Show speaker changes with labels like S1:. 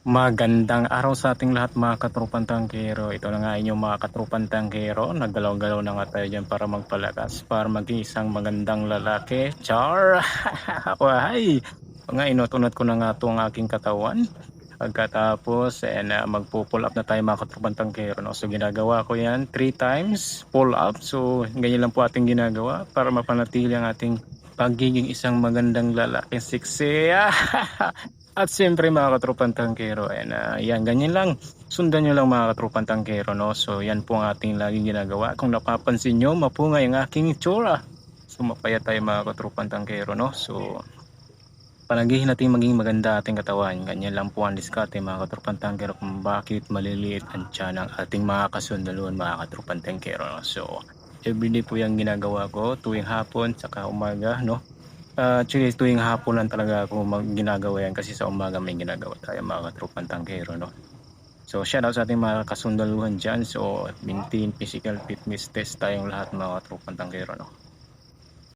S1: Magandang araw sa ating lahat mga katrupang tangkero. Ito na nga inyong mga katrupang tangkero. Naggalaw-galaw na nga tayo dyan para magpalakas, para maging isang magandang lalaki. Char! Why? Nga inutunod ko na nga itong aking katawan. Pagkatapos, magpo-pull up na tayo mga katrupang tangkero. No? So ginagawa ko yan 3 times pull up. So ganyan lang po ating ginagawa para mapanatili ang ating pagiging isang magandang lalaki. Sexy! At siyempre mga katropang tangkero, yan, ganyan lang. Sundan nyo lang mga katropang tangkero, no? So yan po ang ating laging ginagawa. Kung napapansin nyo, mapungay ang aking itsura. So mapayat tayo mga katropang tangkero, no? So panagihin natin maging maganda ating katawan. Ganyan lang po ang diskarte mga katropang tangkero kung bakit maliliit ang tiyan ng ating mga kasundaluhan mga katropang tangkero, no? So everyday po yung ginagawa ko tuwing hapon saka umaga, no? Actually tuwing hapon lang talaga ako ginagawa yan kasi sa umaga may ginagawa tayo mga katropang tangkero, no? So shout out sa ating mga kasundaluhan dyan. So maintain physical fitness test tayong lahat mga katropang tangkero, no?